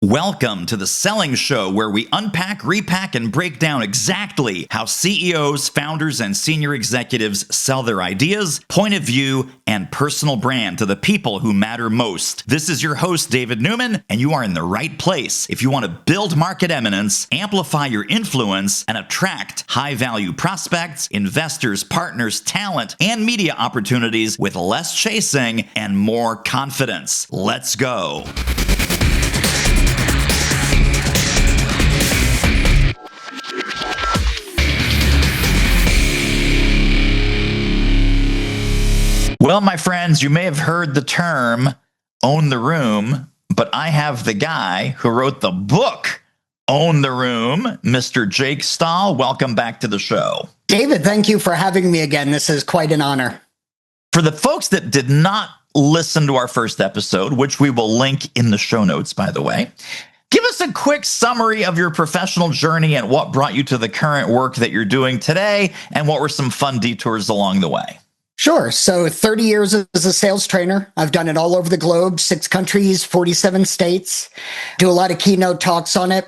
Welcome to the Selling Show, where we unpack, repack, and break down exactly how CEOs, founders, and senior executives sell their ideas, point of view, and personal brand to the people who matter most. This is your host, David Newman, and you are in the right place if you want to build market eminence, amplify your influence, and attract high-value prospects, investors, partners, talent, and media opportunities with less chasing and more confidence. Let's go. Well, my friends, you may have heard the term own the room, but I have the guy who wrote the book, Own the Room, Mr. Jake Stahl. Welcome back to the show. David, thank you for having me again. This is quite an honor. For the folks that did not listen to our first episode, which we will link in the show notes, by the way, give us a quick summary of your professional journey and what brought you to the current work that you're doing today, and what were some fun detours along the way. Sure. So 30 years as a sales trainer. I've done it all over the globe, 6 countries, 47 states, do a lot of keynote talks on it.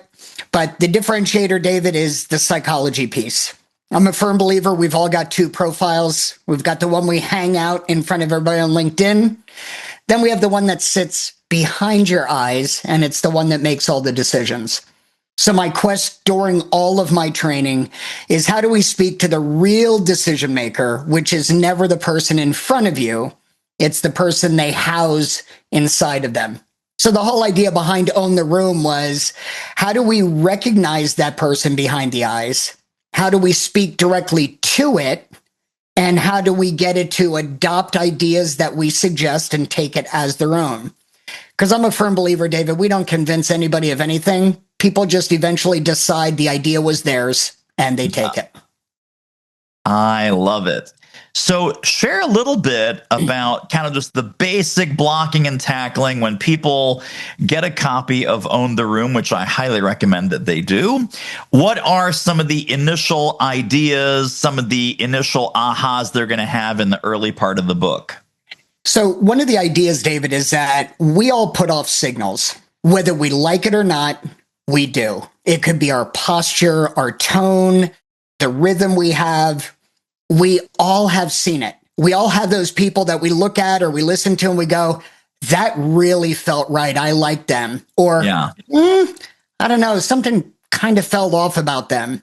But the differentiator, David, is the psychology piece. I'm a firm believer we've all got 2 profiles. We've got the one we hang out in front of everybody on LinkedIn. Then we have the one that sits behind your eyes, and it's the one that makes all the decisions. So my quest during all of my training is, how do we speak to the real decision maker, which is never the person in front of you. It's the person they house inside of them. So the whole idea behind Own the Room was, how do we recognize that person behind the eyes? How do we speak directly to it? And how do we get it to adopt ideas that we suggest and take it as their own? Because I'm a firm believer, David, we don't convince anybody of anything. People just eventually decide the idea was theirs and they take it. I love it. So share a little bit about kind of just the basic blocking and tackling when people get a copy of Own the Room, which I highly recommend that they do. What are some of the initial ideas, some of the initial ahas they're going to have in the early part of the book? So one of the ideas, David, is that we all put off signals, whether we like it or not. We do. It could be our posture, our tone, the rhythm we have. We all have seen it. We all have those people that we look at or we listen to and we go, that really felt right. I like them. Or, I don't know, something kind of fell off about them.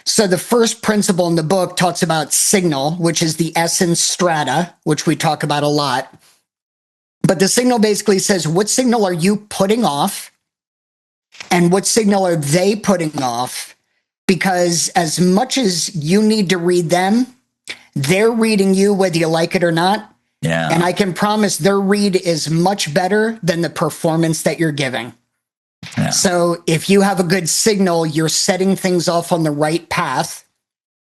So the first principle in the book talks about signal, which is the S in STRATA, which we talk about a lot. But the signal basically says, what signal are you putting off? And what signal are they putting off? Because as much as you need to read them, they're reading you whether you like it or not. Yeah. And I can promise their read is much better than the performance that you're giving. Yeah. So if you have a good signal, you're setting things off on the right path.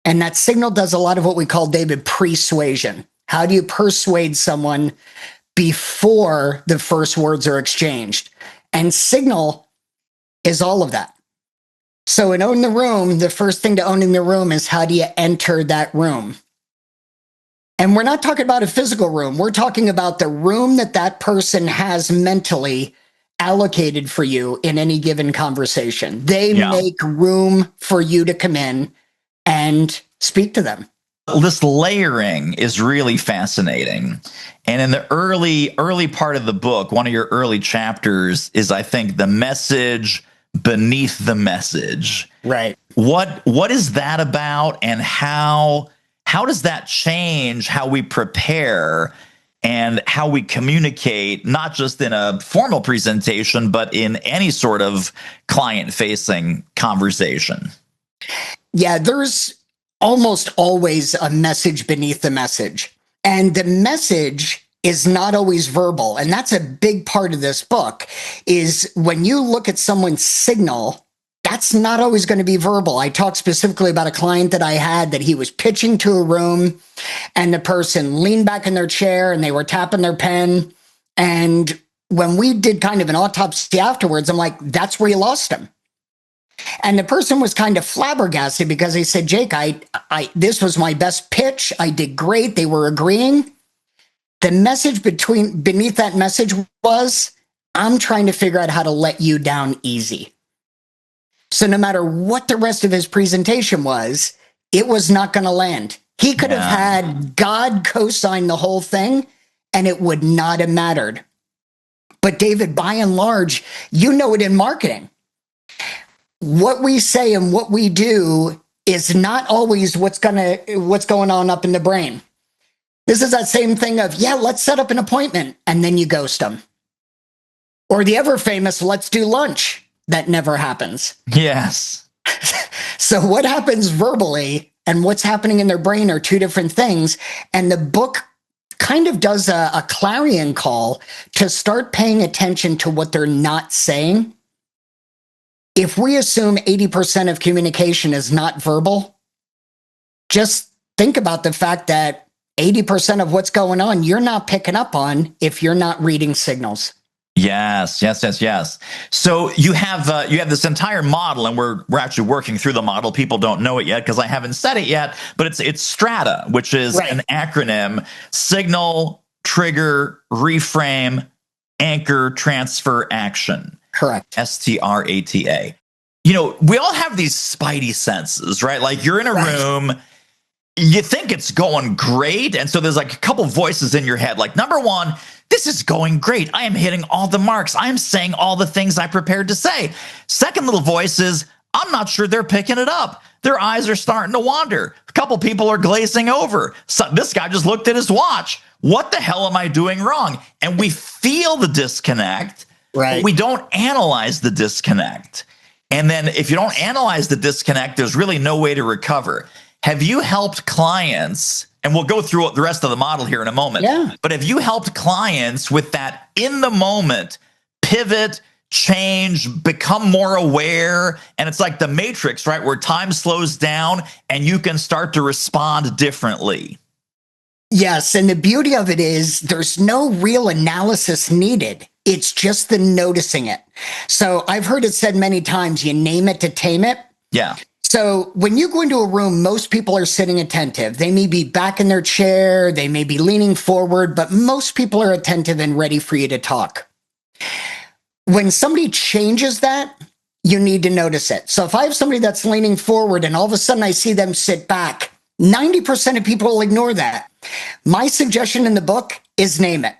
And that signal does a lot of what we call, David, persuasion. How do you persuade someone before the first words are exchanged? And signal is all of that. So in Own the Room, the first thing to owning the room is, how do you enter that room? And we're not talking about a physical room. We're talking about the room that that person has mentally allocated for you in any given conversation. They make room for you to come in and speak to them. This layering is really fascinating. And in the early part of the book, one of your early chapters is, I think, the message beneath the message. Right. What is that about, and how does that change how we prepare and how we communicate, not just in a formal presentation, but in any sort of client-facing conversation? Yeah, there's almost always a message beneath the message. And the message is not always verbal. And that's a big part of this book, is when you look at someone's signal, that's not always going to be verbal. I talked specifically about a client that I had that he was pitching to a room, and the person leaned back in their chair and they were tapping their pen. And when we did kind of an autopsy afterwards, I'm like, that's where you lost him. And the person was kind of flabbergasted because they said, Jake, this was my best pitch. I did great. They were agreeing. The message beneath that message was, I'm trying to figure out how to let you down easy. So no matter what the rest of his presentation was, it was not going to land. He could have had God co-sign the whole thing and it would not have mattered. But David, by and large, you know it in marketing. What we say and what we do is not always what's going on up in the brain. This is that same thing of, yeah, let's set up an appointment, and then you ghost them. Or the ever famous, let's do lunch. That never happens. Yes. So what happens verbally and what's happening in their brain are two different things. And the book kind of does a clarion call to start paying attention to what they're not saying. If we assume 80% of communication is not verbal, just think about the fact that 80% of what's going on, you're not picking up on if you're not reading signals. Yes. So you have this entire model, and we're actually working through the model. People don't know it yet because I haven't said it yet, but it's STRATA, which is an acronym: signal, trigger, reframe, anchor, transfer, action. Correct. STRATA. You know, we all have these spidey senses, right? Like you're in a room, you think it's going great, and so there's like a couple voices in your head. Like, number one, this is going great. I am hitting all the marks. I am saying all the things I prepared to say. Second little voice is, I'm not sure they're picking it up. Their eyes are starting to wander. A couple people are glazing over. So this guy just looked at his watch. What the hell am I doing wrong? And we feel the disconnect, but we don't analyze the disconnect. And then if you don't analyze the disconnect, there's really no way to recover. Have you helped clients, and we'll go through the rest of the model here in a moment, but have you helped clients with that in the moment, pivot, change, become more aware? And it's like the Matrix, right? Where time slows down and you can start to respond differently. Yes. And the beauty of it is there's no real analysis needed. It's just the noticing it. So I've heard it said many times, you name it to tame it. Yeah. So when you go into a room, most people are sitting attentive. They may be back in their chair, they may be leaning forward, but most people are attentive and ready for you to talk. When somebody changes that, you need to notice it. So if I have somebody that's leaning forward and all of a sudden I see them sit back, 90% of people will ignore that. My suggestion in the book is name it.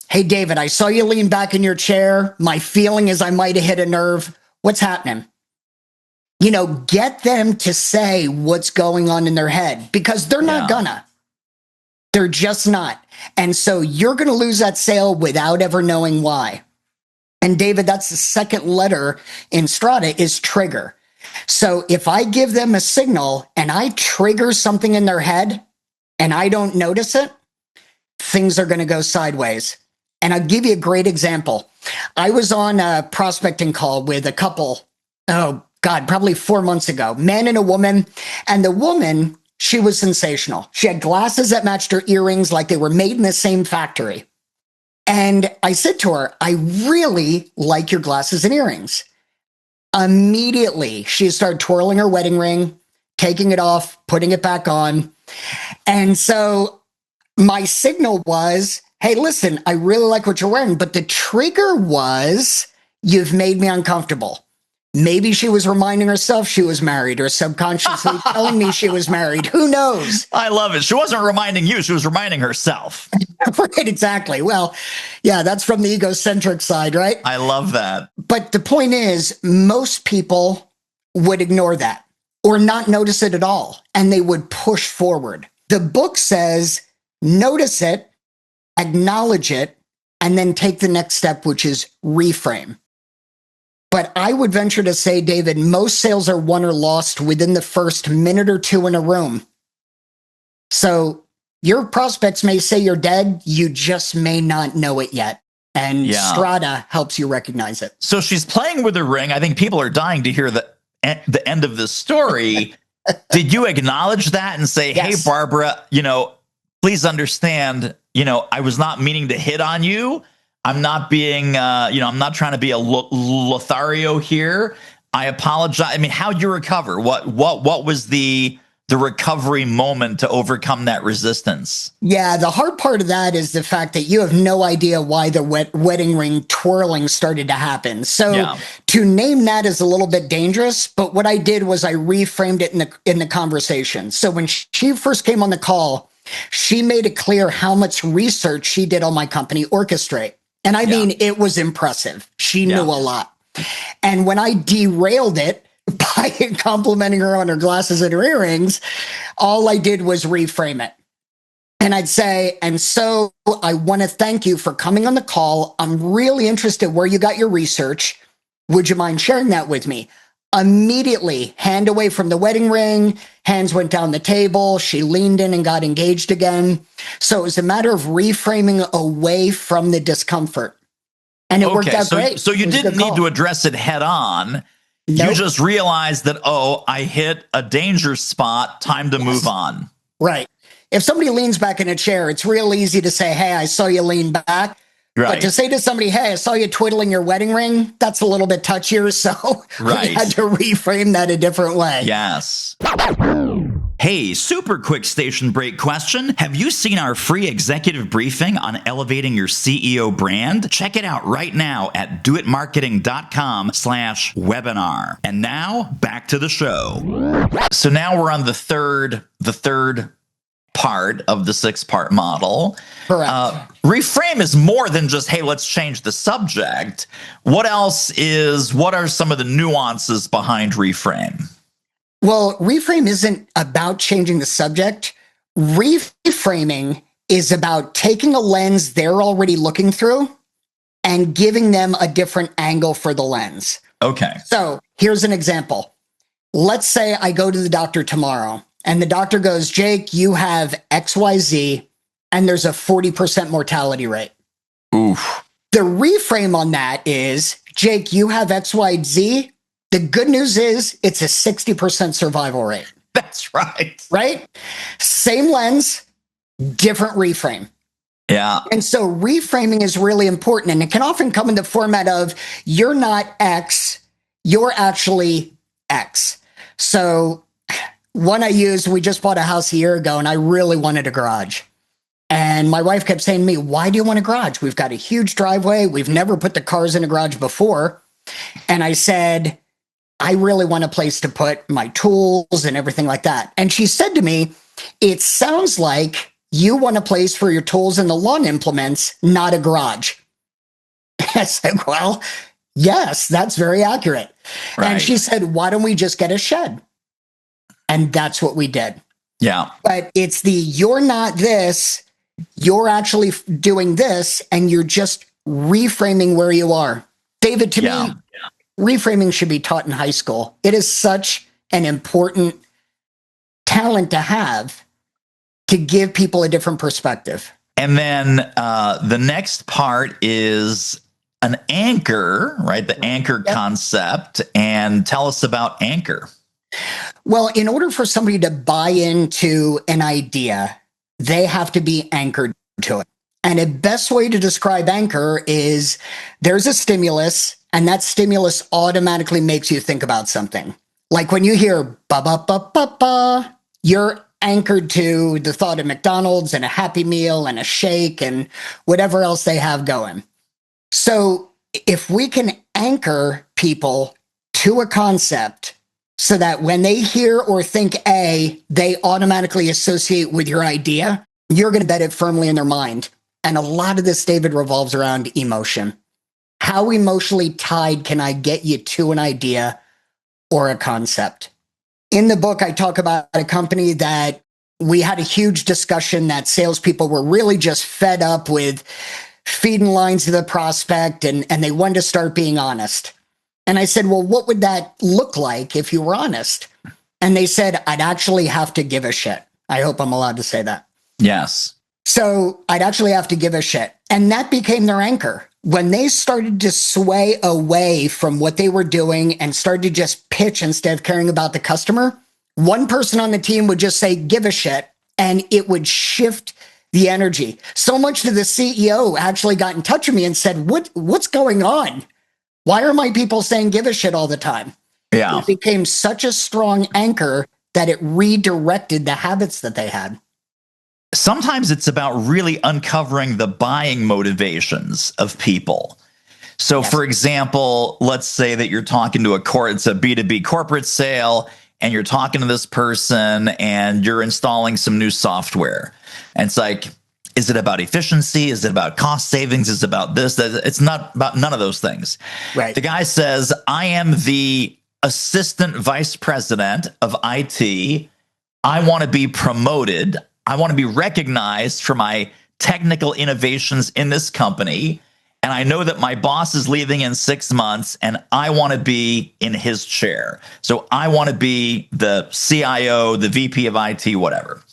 Hey, David, I saw you lean back in your chair. My feeling is I might have hit a nerve. What's happening? You know, get them to say what's going on in their head, because they're not gonna. They're just not. And so you're going to lose that sale without ever knowing why. And David, that's the second letter in STRATA, is trigger. So if I give them a signal and I trigger something in their head and I don't notice it, things are going to go sideways. And I'll give you a great example. I was on a prospecting call with a couple, probably 4 months ago, man and a woman. And the woman, she was sensational. She had glasses that matched her earrings like they were made in the same factory. And I said to her, I really like your glasses and earrings. Immediately, she started twirling her wedding ring, taking it off, putting it back on. And so my signal was, hey, listen, I really like what you're wearing. But the trigger was, you've made me uncomfortable. Maybe she was reminding herself she was married, or subconsciously telling me she was married. Who knows? I love it. She wasn't reminding you. She was reminding herself. Right, exactly. Well, yeah, that's from the egocentric side, right? I love that. But the point is, most people would ignore that or not notice it at all, and they would push forward. The book says, notice it, acknowledge it, and then take the next step, which is reframe. But I would venture to say, David, most sales are won or lost within the first minute or two in a room. So your prospects may say you're dead. You just may not know it yet. And STRATA helps you recognize it. So she's playing with the ring. I think people are dying to hear the end of the story. Did you acknowledge that and say, hey, Barbara, please understand, I was not meaning to hit on you. I'm not being, I'm not trying to be a Lothario here. I apologize. I mean, how'd you recover? What was the the recovery moment to overcome that resistance. Yeah, the hard part of that is the fact that you have no idea why the wedding ring twirling started to happen. So to name that is a little bit dangerous, but what I did was I reframed it in the conversation. So when she first came on the call, she made it clear how much research she did on my company, Orchestrate. And I mean, it was impressive. She knew a lot. And when I derailed it by complimenting her on her glasses and her earrings, all I did was reframe it. And I'd say, and so I want to thank you for coming on the call. I'm really interested where you got your research. Would you mind sharing that with me? Immediately, hand away from the wedding ring, hands went down the table. She leaned in and got engaged again. So it was a matter of reframing away from the discomfort. And it worked out great. So you didn't need to address it head on. Nope. You just realized that, I hit a danger spot, time to move on. Right. If somebody leans back in a chair, it's real easy to say, hey, I saw you lean back. Right. But to say to somebody, hey, I saw you twiddling your wedding ring, that's a little bit touchier. So we had to reframe that a different way. Yes. Hey, super quick station break question. Have you seen our free executive briefing on elevating your CEO brand? Check it out right now at doitmarketing.com/webinar. And now back to the show. So now we're on the third part of the 6-part model. Correct. Reframe is more than just, hey, let's change the subject. What are some of the nuances behind reframe? Well, reframe isn't about changing the subject. Reframing is about taking a lens they're already looking through and giving them a different angle for the lens. Okay. So here's an example. Let's say I go to the doctor tomorrow and the doctor goes, Jake, you have XYZ and there's a 40% mortality rate. Oof. The reframe on that is, Jake, you have XYZ. The good news is it's a 60% survival rate. That's right. Right? Same lens, different reframe. Yeah. And so reframing is really important. And it can often come in the format of, you're not X, you're actually X. So one I used, we just bought a house a year ago and I really wanted a garage. And my wife kept saying to me, why do you want a garage? We've got a huge driveway. We've never put the cars in a garage before. And I said, I really want a place to put my tools and everything like that. And she said to me, it sounds like you want a place for your tools and the lawn implements, not a garage. I said, well, yes, that's very accurate. Right. And she said, why don't we just get a shed? And that's what we did. Yeah. But it's you're not this, you're actually doing this, and you're just reframing where you are. David, to me, reframing should be taught in high school. It is such an important talent to have to give people a different perspective. And then the next part is an anchor, right? The anchor concept. And tell us about anchor. Well, in order for somebody to buy into an idea, they have to be anchored to it. And a best way to describe anchor is there's a stimulus, and that stimulus automatically makes you think about something. Like when you hear ba ba ba ba ba, you're anchored to the thought of McDonald's and a Happy Meal and a shake and whatever else they have going. So if we can anchor people to a concept so that when they hear or think A, they automatically associate with your idea, you're going to bet it firmly in their mind. And a lot of this, David, revolves around emotion. How emotionally tied can I get you to an idea or a concept? In the book, I talk about a company that we had a huge discussion that salespeople were really just fed up with feeding lines to the prospect and they wanted to start being honest. And I said, well, what would that look like if you were honest? And they said, I'd actually have to give a shit. I hope I'm allowed to say that. Yes. So I'd actually have to give a shit. And that became their anchor. When they started to sway away from what they were doing and started to just pitch instead of caring about the customer, one person on the team would just say, give a shit, and it would shift the energy. So much that the CEO actually got in touch with me and said, what's going on? Why are my people saying give a shit all the time? Yeah. It became such a strong anchor that it redirected the habits that they had. Sometimes it's about really uncovering the buying motivations of people. So, Yes. for example, let's say that you're talking to it's a B2B corporate sale, and you're talking to this person and you're installing some new software. And it's like, is it about efficiency? Is it about cost savings? Is it about this? It's not about none of those things. Right. The guy says, I am the assistant vice president of IT. I want to be promoted. I want to be recognized for my technical innovations in this company. And I know that my boss is leaving in 6 months and I want to be in his chair. So I want to be the CIO, the VP of IT, whatever.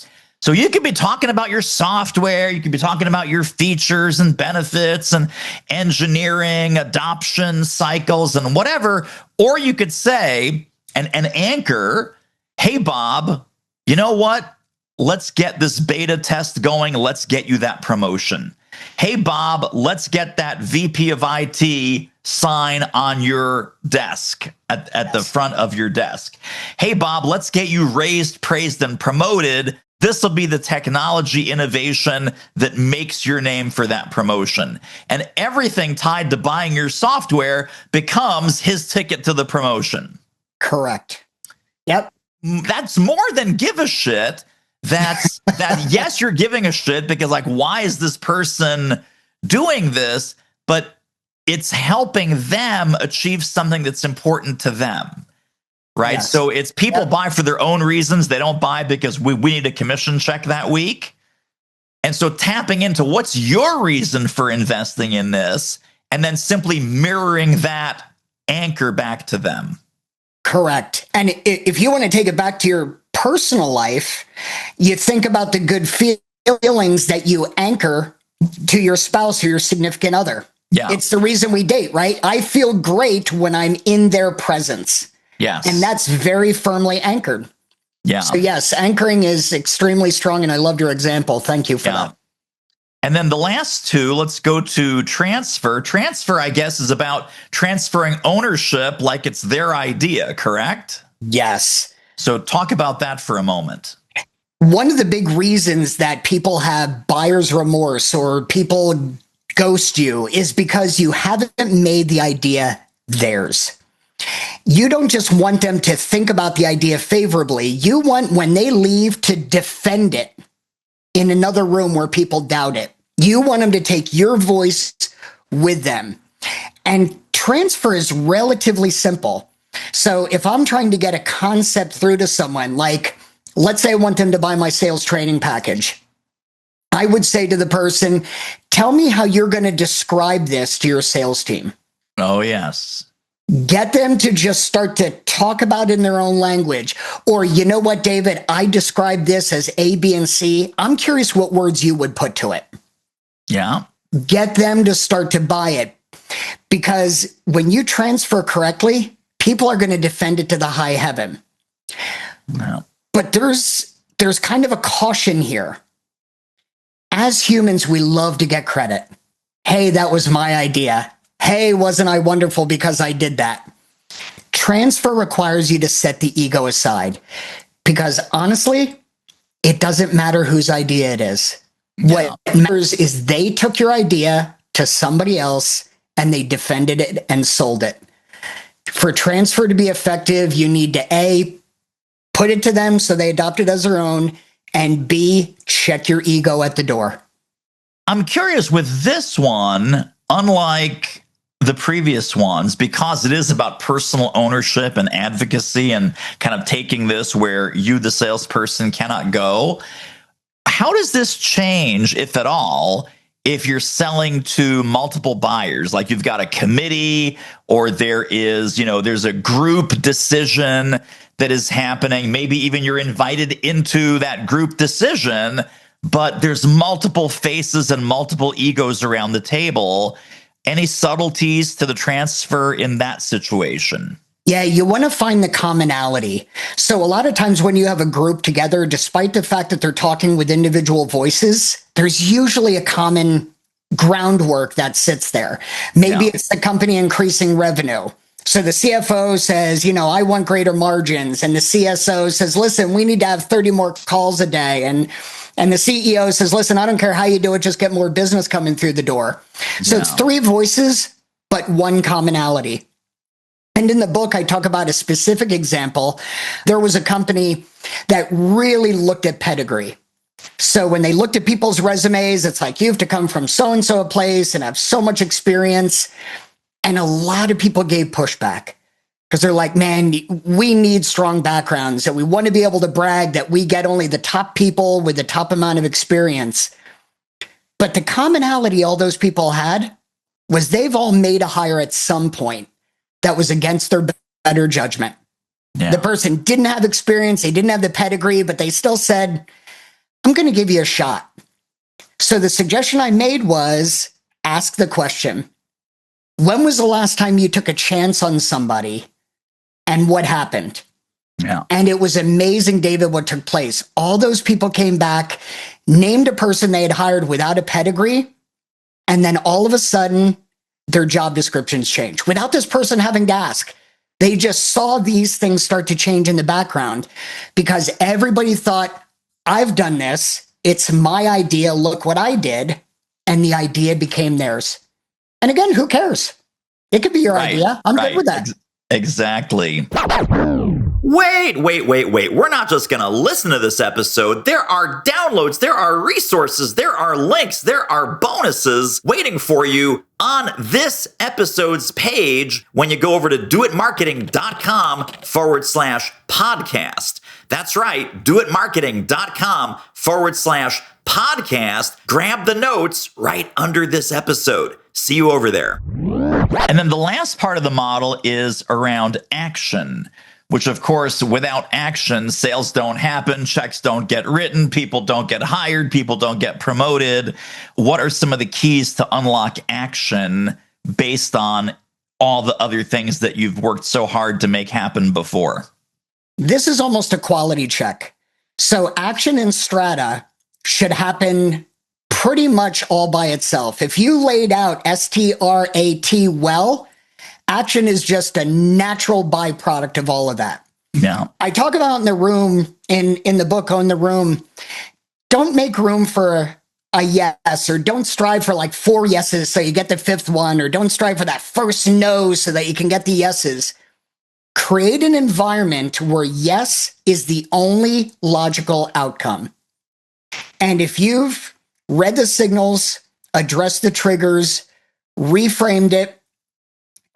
So you could be talking about your software. You could be talking about your features and benefits and engineering, adoption cycles and whatever. Or you could say, and anchor, hey, Bob, you know what? Let's get this beta test going. Let's get you that promotion. Hey, Bob, let's get that VP of IT sign on your desk at the front of your desk. Hey, Bob, let's get you raised, praised, and promoted. This will be the technology innovation that makes your name for that promotion. And everything tied to buying your software becomes his ticket to the promotion. Correct. Yep. That's more than give a shit. That's that, yes, you're giving a shit because, like, why is this person doing this? But it's helping them achieve something that's important to them, right? Yes. So it's people buy for their own reasons. They don't buy because we need a commission check that week. And so tapping into what's your reason for investing in this and then simply mirroring that anchor back to them. Correct. And if you want to take it back to your personal life, you think about the good feelings that you anchor to your spouse or your significant other. Yeah. It's the reason we date, right? I feel great when I'm in their presence. Yes. And that's very firmly anchored. Yeah. So yes, anchoring is extremely strong. And I loved your example. Thank you for that. And then the last two, let's go to transfer. Transfer, I guess, is about transferring ownership like it's their idea, correct? Yes. So talk about that for a moment. One of the big reasons that people have buyer's remorse or people ghost you is because you haven't made the idea theirs. You don't just want them to think about the idea favorably. You want, when they leave, to defend it in another room where people doubt it. You want them to take your voice with them. And transfer is relatively simple. So if I'm trying to get a concept through to someone, like, let's say I want them to buy my sales training package, I would say to the person, tell me how you're going to describe this to your sales team. Oh, yes. Get them to just start to talk about it in their own language. Or, you know what, David, I described this as A, B, and C. I'm curious what words you would put to it. Yeah. Get them to start to buy it. Because when you transfer correctly, people are going to defend it to the high heaven. No. But there's kind of a caution here. As humans, we love to get credit. Hey, that was my idea. Hey, wasn't I wonderful because I did that? Transfer requires you to set the ego aside because honestly, it doesn't matter whose idea it is. Yeah. What matters is they took your idea to somebody else and they defended it and sold it. For transfer to be effective, you need to A, put it to them so they adopt it as their own, and B, check your ego at the door. I'm curious with this one, unlike the previous ones, because it is about personal ownership and advocacy and kind of taking this where you, the salesperson, cannot go. How does this change, if at all, if you're selling to multiple buyers? Like you've got a committee or there's a group decision that is happening. Maybe even you're invited into that group decision, but there's multiple faces and multiple egos around the table. Any subtleties to the transfer in that situation? Yeah, you want to find the commonality. So a lot of times when you have a group together, despite the fact that they're talking with individual voices, there's usually a common groundwork that sits there. Maybe it's the company increasing revenue. So the CFO says, I want greater margins. And the CSO says, listen, we need to have 30 more calls a day. And the CEO says, listen, I don't care how you do it, just get more business coming through the door. So it's three voices, but one commonality. And in the book, I talk about a specific example. There was a company that really looked at pedigree. So when they looked at people's resumes, it's like, you have to come from so-and-so a place and have so much experience. And a lot of people gave pushback because they're like, man, we need strong backgrounds, and we want to be able to brag that we get only the top people with the top amount of experience. But the commonality all those people had was they've all made a hire at some point that was against their better judgment. Yeah. The person didn't have experience, they didn't have the pedigree, but they still said, I'm going to give you a shot. So the suggestion I made was ask the question, when was the last time you took a chance on somebody and what happened? Yeah. And it was amazing, David, what took place. All those people came back, named a person they had hired without a pedigree, and then all of a sudden, their job descriptions changed without this person having to ask. They just saw these things start to change in the background because everybody thought, I've done this. It's my idea. Look what I did. And the idea became theirs. And again, who cares? It could be your idea. I'm good with that. Exactly. Wait. We're not just going to listen to this episode. There are downloads, there are resources, there are links, there are bonuses waiting for you on this episode's page when you go over to doitmarketing.com/podcast. That's right, doitmarketing.com/podcast. Grab the notes right under this episode. See you over there. And then the last part of the model is around action, which, of course, without action, sales don't happen, checks don't get written, people don't get hired, people don't get promoted. What are some of the keys to unlock action based on all the other things that you've worked so hard to make happen before? This is almost a quality check. So action in STRATA should happen pretty much all by itself. If you laid out STRAT well, action is just a natural byproduct of all of that. Yeah. I talk about in the room, in the book, Own the Room, don't make room for a yes, or don't strive for like 4 yeses so you get the 5th one, or don't strive for that first no so that you can get the yeses. Create an environment where yes is the only logical outcome. And if you've read the signals, addressed the triggers, reframed it,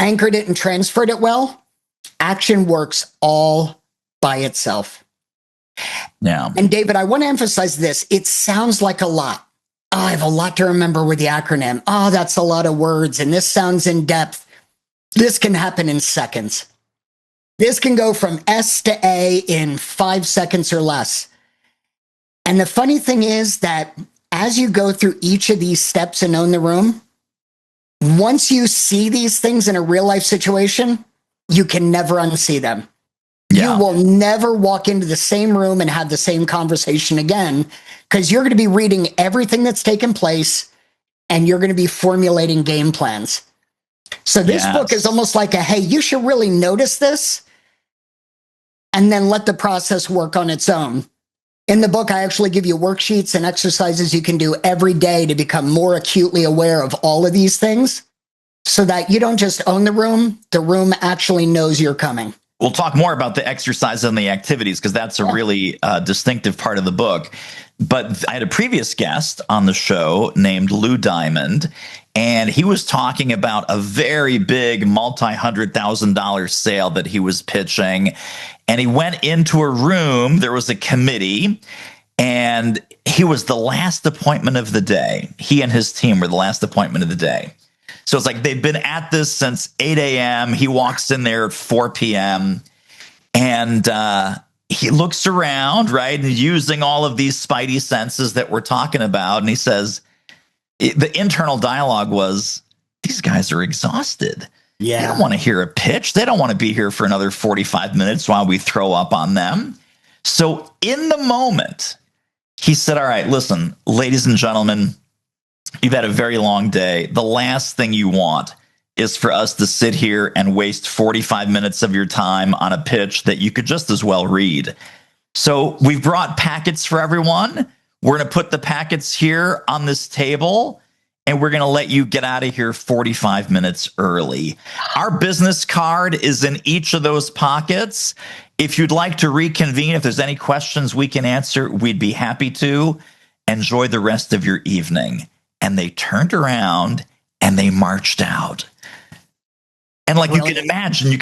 anchored it, and transferred it well, action works all by itself. Yeah. And David, I want to emphasize this. It sounds like a lot. Oh, I have a lot to remember with the acronym. Oh, that's a lot of words, and this sounds in depth. This can happen in seconds. This can go from S to A in 5 seconds or less. And the funny thing is that as you go through each of these steps and Own the Room, once you see these things in a real life situation, you can never unsee them. Yeah. You will never walk into the same room and have the same conversation again, because you're going to be reading everything that's taken place and you're going to be formulating game plans. So this book is almost like a, hey, you should really notice this and then let the process work on its own. In the book, I actually give you worksheets and exercises you can do every day to become more acutely aware of all of these things so that you don't just own the room actually knows you're coming. We'll talk more about the exercise and the activities because that's a really distinctive part of the book. But I had a previous guest on the show named Lou Diamond, and he was talking about a very big multi-$100,000 sale that he was pitching. And he went into a room, there was a committee, and he was the last appointment of the day. He and his team were the last appointment of the day. So it's like they've been at this since 8 a.m. He walks in there at 4 p.m. and he looks around, right, and using all of these spidey senses that we're talking about. And he says, the internal dialogue was, these guys are exhausted. Yeah. They don't want to hear a pitch. They don't want to be here for another 45 minutes while we throw up on them. So in the moment, he said, all right, listen, ladies and gentlemen, you've had a very long day. The last thing you want is for us to sit here and waste 45 minutes of your time on a pitch that you could just as well read. So we've brought packets for everyone. We're going to put the packets here on this table, and we're going to let you get out of here 45 minutes early. Our business card is in each of those pockets. If you'd like to reconvene, if there's any questions we can answer, we'd be happy to. Enjoy the rest of your evening. And they turned around and they marched out. And like you can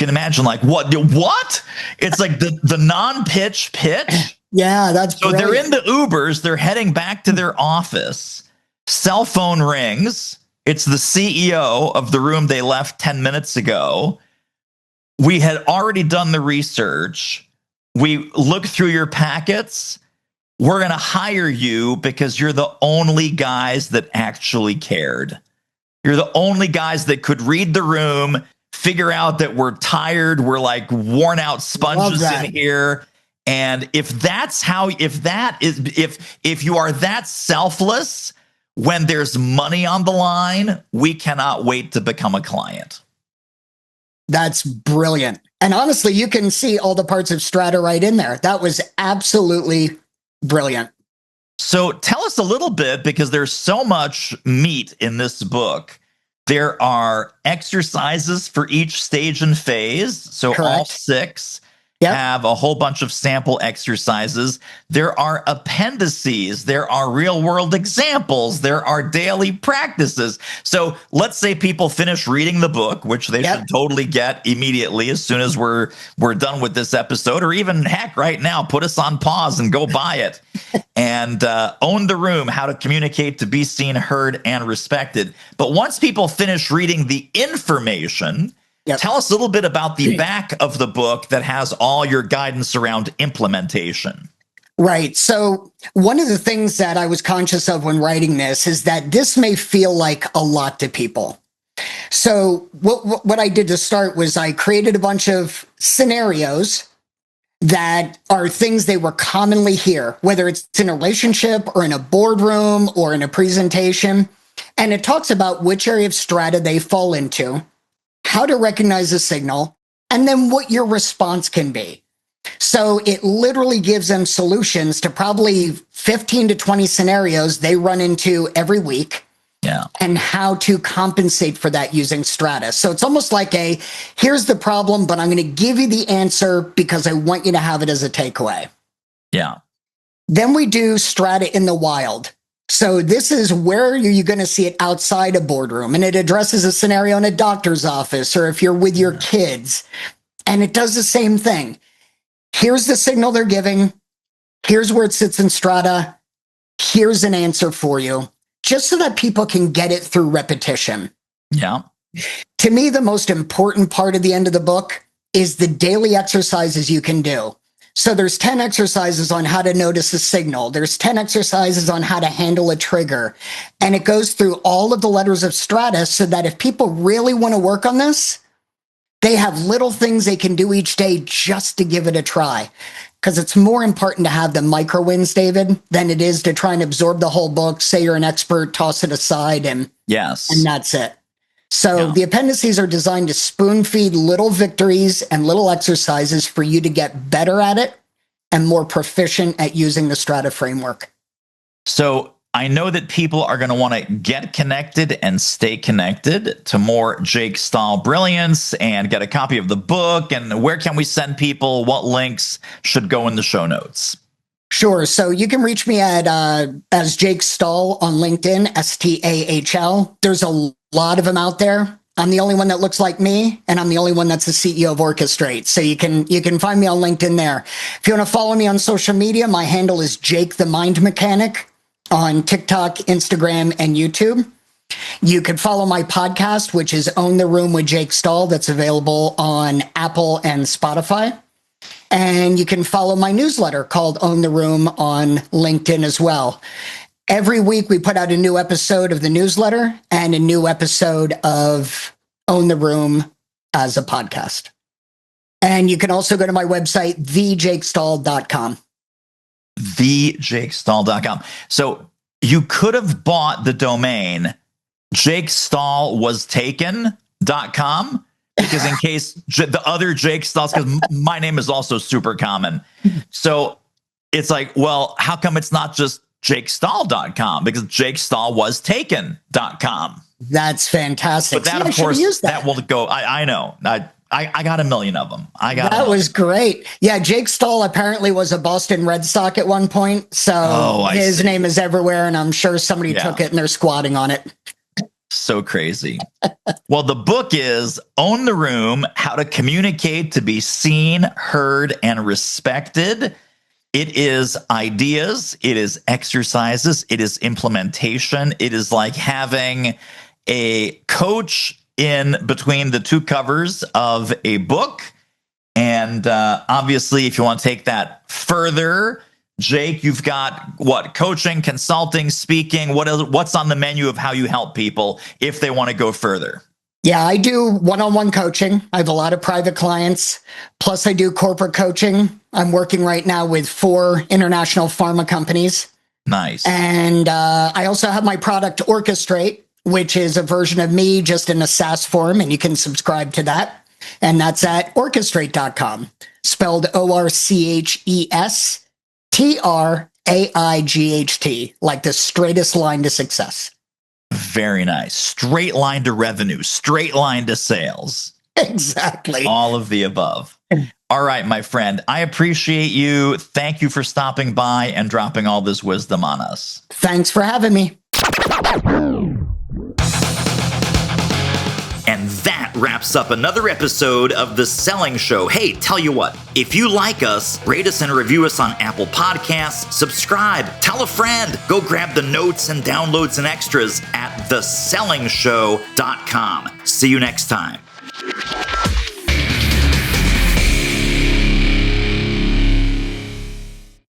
imagine like what? It's like the non-pitch pitch. Yeah, that's so brilliant. They're in the Ubers, they're heading back to their office. Cell phone rings. It's the CEO of the room they left 10 minutes ago. We had already done the research. We looked through your packets. We're going to hire you because you're the only guys that actually cared. You're the only guys that could read the room, figure out that we're tired, we're like worn out sponges in here. And if you are that selfless when there's money on the line, we cannot wait to become a client. That's brilliant. And honestly, you can see all the parts of Strata right in there. That was absolutely brilliant. So tell us a little bit, because there's so much meat in this book. There are exercises for each stage and phase. So Correct. All 6 have a whole bunch of sample exercises. There are appendices. There are real world examples. There are daily practices. So let's say people finish reading the book, which they should totally get immediately as soon as we're done with this episode, or even heck right now, put us on pause and go buy it. And Own the Room, How to Communicate to Be Seen, Heard, and Respected. But once people finish reading the information, tell us a little bit about the back of the book that has all your guidance around implementation. Right. So one of the things that I was conscious of when writing this is that this may feel like a lot to people. So what I did to start was I created a bunch of scenarios that are things they will commonly hear, whether it's in a relationship or in a boardroom or in a presentation. And it talks about which area of strata they fall into, how to recognize a signal, and then what your response can be. So it literally gives them solutions to probably 15 to 20 scenarios they run into every week. And how to compensate for that using Strata. So it's almost like here's the problem, but I'm going to give you the answer because I want you to have it as a takeaway. Then we do Strata in the wild. So this is where you're going to see it outside a boardroom, and it addresses a scenario in a doctor's office or if you're with your kids, and it does the same thing. Here's the signal they're giving. Here's where it sits in Strata. Here's an answer for you, just so that people can get it through repetition. To me, the most important part of the end of the book is the daily exercises you can do. So there's 10 exercises on how to notice a signal. There's 10 exercises on how to handle a trigger. And it goes through all of the letters of Strata so that if people really want to work on this, they have little things they can do each day just to give it a try. Because it's more important to have the micro wins, David, than it is to try and absorb the whole book, say you're an expert, toss it aside, and that's it. So the appendices are designed to spoon feed little victories and little exercises for you to get better at it and more proficient at using the Strata framework. So I know that people are going to want to get connected and stay connected to more Jake Stahl brilliance and get a copy of the book. And where can we send people? What links should go in the show notes? Sure. So you can reach me at as Jake Stahl on LinkedIn, STAHL. There's a lot of them out there. I'm the only one that looks like me, and I'm the only one that's the CEO of Orchestrate. So you can find me on LinkedIn there. If you want to follow me on social media, my handle is Jake the Mind Mechanic on TikTok, Instagram, and YouTube. You can follow my podcast, which is Own the Room with Jake Stahl. That's available on Apple and Spotify. And you can follow my newsletter called Own the Room on LinkedIn as well. Every week we put out a new episode of the newsletter and a new episode of Own the Room as a podcast. And you can also go to my website, thejakestahl.com. thejakestahl.com. So you could have bought the domain Jake Stahl was taken, Because in case the other Jake Stahls, because my name is also super common. So it's like, well, how come it's not just jakestahl.com? Because Jake Stahl was taken.com. That's fantastic. But that, of course, that will go. I know. I got a million of them. That was great. Yeah, Jake Stahl apparently was a Boston Red Sox at one point. So his name is everywhere, and I'm sure somebody took it and they're squatting on it. So crazy. Well, the book is Own the Room, How to Communicate to Be Seen, Heard, and Respected. It is ideas. It is exercises. It is implementation. It is like having a coach in between the two covers of a book. And obviously, if you want to take that further, Jake, you've got what? Coaching, consulting, speaking. What's on the menu of how you help people if they want to go further? Yeah, I do one-on-one coaching. I have a lot of private clients. Plus, I do corporate coaching. I'm working right now with 4 international pharma companies. Nice. And I also have my product Orchestrate, which is a version of me just in a SaaS form, and you can subscribe to that. And that's at orchestrate.com, spelled ORCHESTRAIGHT, like the straightest line to success. Very nice. Straight line to revenue, straight line to sales. Exactly. All of the above. All right, my friend, I appreciate you. Thank you for stopping by and dropping all this wisdom on us. Thanks for having me. And that wraps up another episode of The Selling Show. Hey, tell you what, if you like us, rate us and review us on Apple Podcasts, subscribe, tell a friend, go grab the notes and downloads and extras at thesellingshow.com. See you next time.